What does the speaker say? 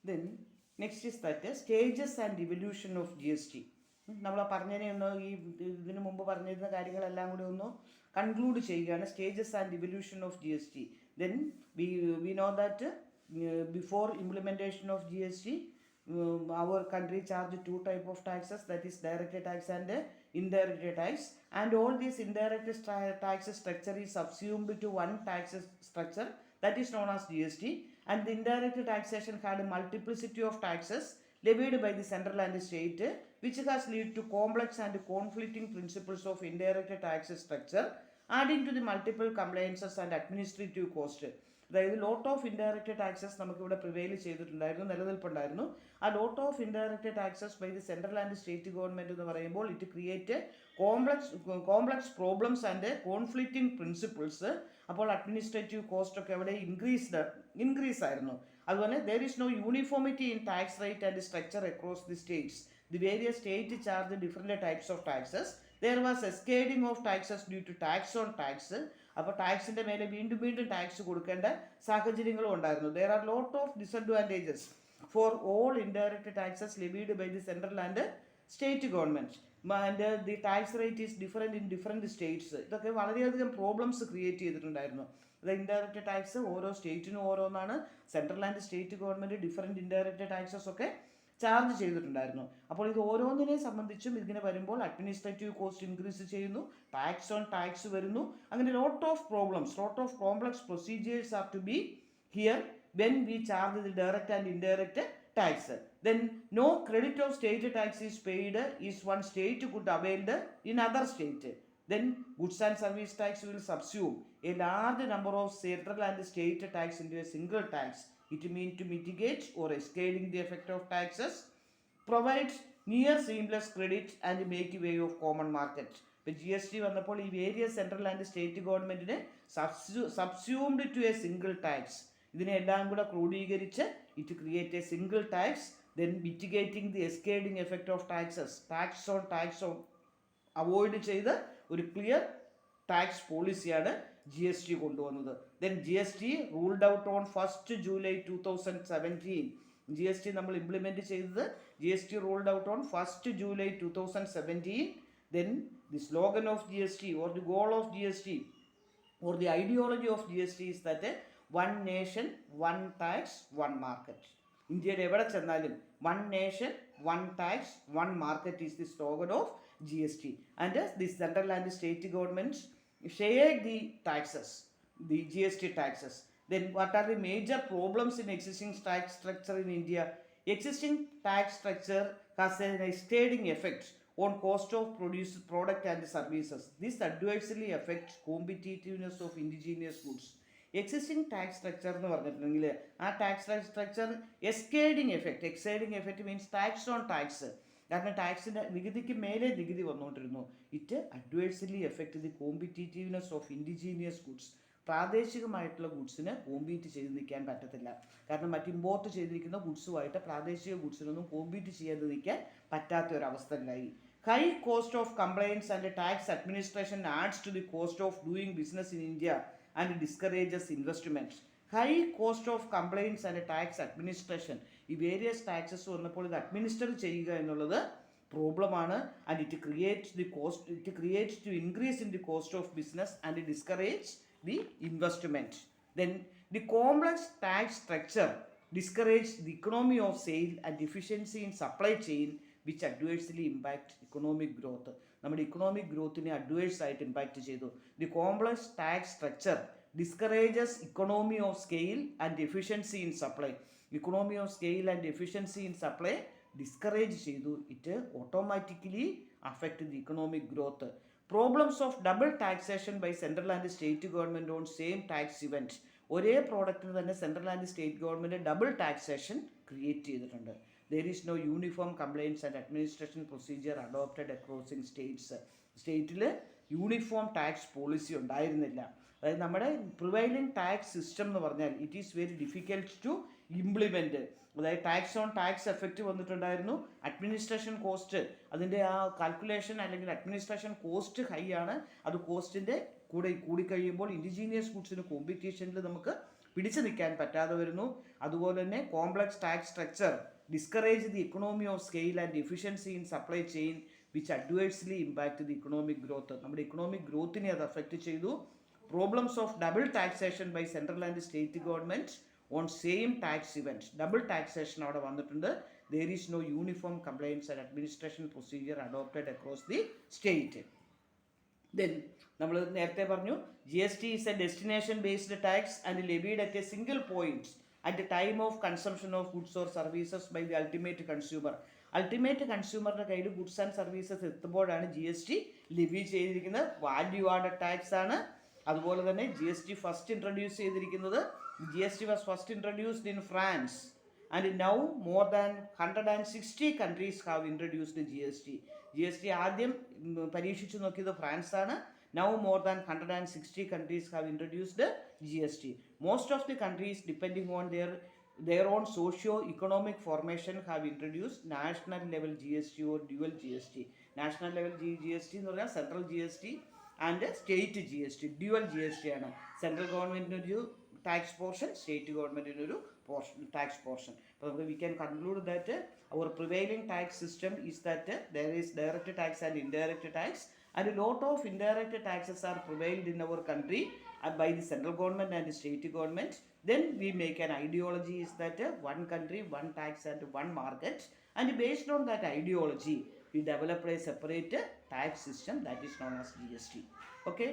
Then next is that stages and evolution of GST. നമ്മൾ പറഞ്ഞതിനെ ഒന്ന് ഇതിനു മുമ്പ് പറഞ്ഞിരുന്ന കാര്യങ്ങളെല്ലാം കൂടി ഒന്ന് കൺക്ലൂഡ് ചെയ്യുകയാണ്. Stages and evolution of GST. Then we know that before implementation of GST, our country charged two type of taxes, that is direct tax and indirect tax, and all these indirect tax structure is subsumed to one tax structure, that is known as GST, and the indirect taxation had a multiplicity of taxes levied by the central and state, which has led to complex and conflicting principles of indirect tax structure, adding to the multiple compliances and administrative cost. അതായത് lot of indirect taxes നമുക്കിവിടെ prevail ചെയ്തിട്ടുണ്ടായിരുന്നു, നിലനിൽപ്പുണ്ടായിരുന്നു. ആ lot of indirect taxes by the central and state government എന്ന് പറയുമ്പോൾ it create complex problems and conflicting principles. അപ്പോൾ administrative cost ഒക്കെ അവിടെ ഇൻക്രീസ് ആയിരുന്നു. അതുപോലെ there is no uniformity in tax rate and structure across the states. The various state charge different types of taxes. There was cascading of taxes due to tax on tax. അപ്പോൾ ടാക്സിൻ്റെ മേലെ വീണ്ടും tax കൊടുക്കേണ്ട സാഹചര്യങ്ങളും ഉണ്ടായിരുന്നു. There are lot of disadvantages for all indirect taxes levied by the central and state government. And the tax rate is different in different states. ഇതൊക്കെ വളരെയധികം problems create ചെയ്തിട്ടുണ്ടായിരുന്നു. അത് ഇൻഡയറക്റ്റ് ടാക്സ് ഓരോ സ്റ്റേറ്റിനും ഓരോന്നാണ്. Central and state government different indirect taxes ഒക്കെ charge ചെയ്തിട്ടുണ്ടായിരുന്നു. അപ്പോൾ ഇത് ഓരോന്നിനെ സംബന്ധിച്ചും ഇതിങ്ങനെ വരുമ്പോൾ അഡ്മിനിസ്ട്രേറ്റീവ് കോസ്റ്റ് ഇൻക്രീസ് ചെയ്യുന്നു, ടാക്സ് ഓൺ ടാക്സ് വരുന്നു. അങ്ങനെ lot of complex procedures are to be here when we charge the direct and indirect tax. Then no credit of state tax is paid is one state could availed in other state. Then goods and service tax will subsume a large number of central and state tax into a single tax. It means to mitigate or scaling the effect of taxes, provides near seamless credit and make way of common market. ഇപ്പോൾ GST വന്നപ്പോൾ ഈ various central and state ഗവൺമെൻറ്റിനെ subsumed to a single tax. ഇതിനെല്ലാം കൂടെ ക്രോഡീകരിച്ച് it create a single tax. Then mitigating the cascading effect of taxes. Tax on avoid ചെയ്ത് ഒരു clear tax പോളിസിയാണ് GST കൊണ്ടുവന്നത്. Then GST ruled out on 1st July 2017. GST നമ്മൾ implement ചെയ്തത് GST ruled out on 1st July 2017. Then the slogan of GST or the goal of GST or the ideology of GST is that one nation, one tax, one market. ഇന്ത്യയിൽ എവിടെ ചെന്നാലും one nation one tax one market is the slogan of GST. And the central and state governments shared the taxes, the GST taxes. Then what are the major problems in existing tax structure in India? Existing tax structure has a cascading effect on cost of product and services. This adversely affects competitiveness of indigenous goods. Existing tax structure എന്ന് പറഞ്ഞിട്ടുണ്ടെങ്കിൽ ആ tax structure cascading effect means tax on tax. കാരണം ടാക്സിൻ്റെ നികുതിക്ക് മേലെ നികുതി വന്നുകൊണ്ടിരുന്നു. It adversely effect the competitiveness of indigenous goods. പ്രാദേശികമായിട്ടുള്ള ഗുഡ്സിന് കോമ്പീറ്റ് ചെയ്ത് നിൽക്കാൻ പറ്റത്തില്ല. കാരണം മറ്റ് ഇമ്പോർട്ട് ചെയ്തിരിക്കുന്ന ഗുഡ്സുമായിട്ട് പ്രാദേശിക ഗുഡ്സിനൊന്നും കോമ്പീറ്റ് ചെയ്യാതെ നിൽക്കാൻ പറ്റാത്ത ഒരവസ്ഥയിലായി. High cost of compliance and tax administration adds to the cost of doing business in India and discourages investment. High cost of complaints and tax administration. ഈ വേരിയസ് ടാക്സസ് വന്നപ്പോൾ ഇത് അഡ്മിനിസ്റ്റർ ചെയ്യുക എന്നുള്ളത് പ്രോബ്ലമാണ്. And it creates to increase in the cost of business and discourage the investment. Then the complex tax structure discourage the economy of sale and efficiency in supply chain which adversely impact economic growth. നമ്മുടെ economic ഗ്രോത്തിനെ adverse ആയിട്ട് impact ചെയ്തു. The complex tax structure discourages economy of scale and efficiency in supply. Economy of scale and efficiency in supply discourage ചെയ്തു. It automatically affect the economic growth. Problems of double taxation by central and state government on same tax event. ഒരേ പ്രോഡക്റ്റിന് തന്നെ central and state government double taxation create ചെയ്തിട്ടുണ്ട്. There is no uniform complaints and administration procedure adopted across states. സ്റ്റേറ്റിൽ uniform tax policy ഉണ്ടായിരുന്നില്ല. അതായത് നമ്മുടെ prevailing tax system എന്ന് പറഞ്ഞാൽ it is very difficult to implement. അതായത് ടാക്സ് ഓൺ ടാക്സ് എഫക്റ്റ് വന്നിട്ടുണ്ടായിരുന്നു. Administration cost, അതിൻ്റെ ആ കാൽക്കുലേഷൻ അല്ലെങ്കിൽ അഡ്മിനിസ്ട്രേഷൻ കോസ്റ്റ് ഹൈ ആണ്. അത് കോസ്റ്റിൻ്റെ കൂടിക്കഴിയുമ്പോൾ ഇൻഡിജീനിയസ് ഗുഡ്സിന് കോമ്പറ്റീഷനിൽ നമുക്ക് പിടിച്ചു നിൽക്കാൻ പറ്റാതെ വരുന്നു. അതുപോലെ തന്നെ complex tax structure discourage the economy of scale and efficiency in supply chain which adversely impact the economic growth. നമ്മുടെ ഇക്കണോമിക് ഗ്രോത്തിനെ അത് അഫക്റ്റ് ചെയ്തു. Problems of double taxation by central and state government on same tax event. Double taxation അവിടെ വന്നിട്ടുണ്ട്. there is no uniform compliance and administration procedure adopted across the state. Then നമ്മൾ നേരത്തെ പറഞ്ഞു G S T is a destination based tax and levied at a single point at the time of consumption of goods or services by the ultimate consumer. Ultimate കൺസ്യൂമറുടെ കയ്യിൽ goods and services എത്തുമ്പോഴാണ് G S T levy ചെയ്തിരിക്കുന്നത്. Value added tax ആണ്. അതുപോലെ തന്നെ G S T first introduce ചെയ്തിരിക്കുന്നത്, G S T was first introduced in France and now more than 160 countries have introduced GST. GST ആദ്യം പരീക്ഷിച്ചു നോക്കിയത് France ആണ്. Now more than 160 countries have introduced GST. Most of the countries, depending on their own socio-economic formation, have introduced national level GST or dual GST. National level GST എന്ന് പറഞ്ഞാൽ central GST and state GST. Dual GST ആണ്. Central ഗവൺമെൻറ്റിനൊരു tax portion, state ഗവൺമെൻറ്റിനൊരു tax portion. So we can conclude that our prevailing tax system is that there is direct tax and indirect tax, and a lot of indirect taxes are prevailed in our country by the central government and the state government. Then we make an ideology is that one country, one tax and one market, and based on that ideology we develop a separate tax system that is known as GST. Okay.